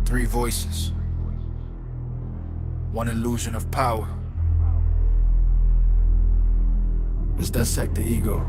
Three voices, one illusion of power. Let's dissect the ego.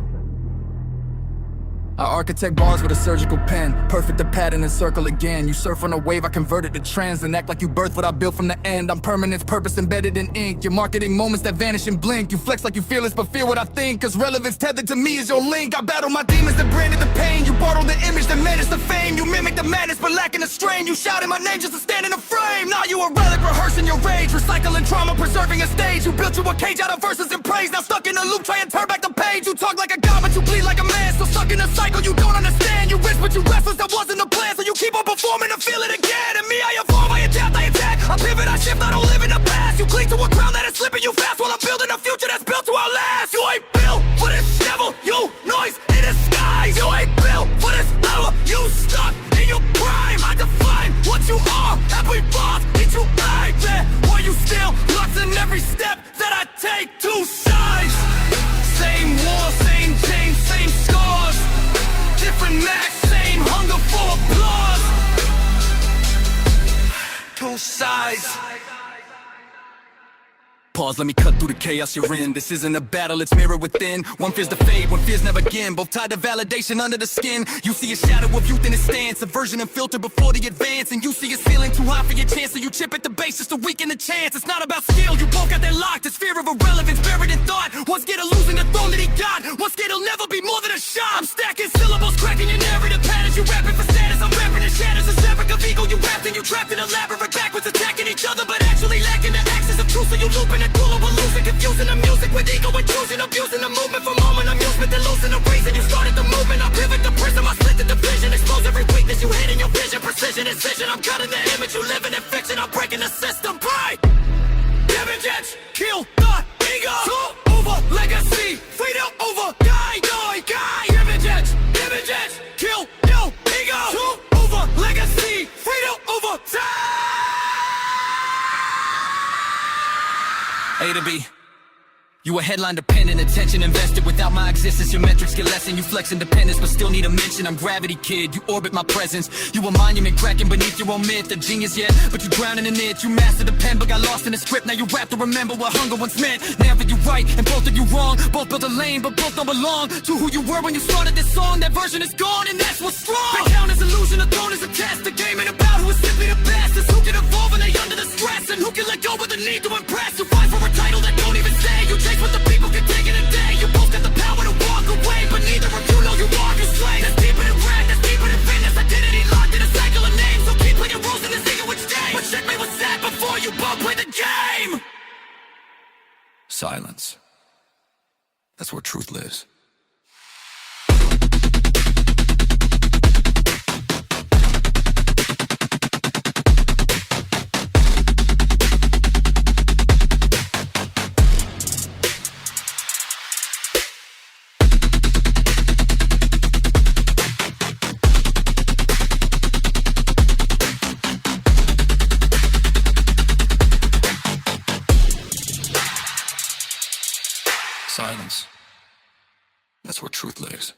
I architect bars with a surgical pen, perfect the pattern and circle again. You surf on a wave, I convert it to trends and act like you birthed what I built from the end. I'm permanence, purpose embedded in ink. You're marketing moments that vanish and blink. You flex like you fearless but fear what I think, cause relevance tethered to me is your link. I battle my demons that branded the pain. You bottle the image that managed the fame. You mimic the madness but lacking the strain. You shouted my name just to stand in a frame. Now you a relic rehearsing your rage, recycling trauma, preserving a stage. You built you a cage out of verses and praise. Now stuck in a loop, try and turn back the page. You talk like a god but you bleed like a man. Still stuck in a cycle you don't understand. You rich but you restless, that wasn't the plan. So you keep on performing to feel it again. And me, I evolve, I adapt, I attack. I pivot, I shift, I don't live in the past. You cling to a ground that is slipping you fast, while I'm building a future that's built to outlast. You ain't built for this devil, you noise in disguise. You ain't built for this level, you stuck in your prime. I define what you are, every boss needs you like that. While you still lost in every step that I take. Two sides, same war, same chains, same scars. Different match, same hunger for applause. Two sides. Pause, let me cut through the chaos you're in. This isn't a battle, it's mirror within. One fears the fade, one fears never again. Both tied to validation under the skin. You see a shadow of youth in its stance, aversion and filter before the advance. And you see it's feeling too high for your chance, so you chip at the base just to weaken the chance. It's not about skill, you both got that locked. It's fear of irrelevance, buried in thought. One scared of losing the throne that he got. One scared he'll never be more than a shot. I'm stacking syllables, cracking your narrative patterns. You rapping for status, I'm rapping in shatters. A fabric of ego, you wrapped and you trapped in a labyrinth. Backwards attacking each other, but actually lacking the access of truth. So you looping it, cool, but losing, confusing the music with ego intrusion, abusing the movement for moment amusement, then losing the reason. You started the movement, I pivot the prism, I split the division, expose every weakness you hid in your vision, precision, incision. I'm cutting the image, you living in fiction. I'm breaking the system. Pride, image edge, kill the ego. Tool over legacy, freedom over die, image edge, kill your ego. Tool over legacy, freedom over die. A to B. You a headline dependent, attention invested. Without my existence, your metrics get lessen. You flex independence, but still need a mention. I'm gravity, kid, you orbit my presence. You a monument cracking beneath your own myth. A genius yet, but you drowning in it. You mastered the pen, but got lost in the script. Now you rap to remember what hunger once meant. Never you right, and both of you wrong. Both built a lane, but both don't belong to who you were when you started this song. That version is gone, and that's what's strong. The count is illusion, a throne is a test. The game ain't about who is simply the best. It's who can evolve when they under the stress, and who can let go with the need to impress. You fight for a title that don't even stay. You chase what the people can take in a day. You both got the power to walk away, but neither of you know you are your slave. That's deeper than rap, that's deeper than fitness. Identity locked in a cycle of names. So keep playing rules in this ego exchange. But checkmate was sad before you both play the game. Silence. That's where truth lives. Silence. That's where truth lives.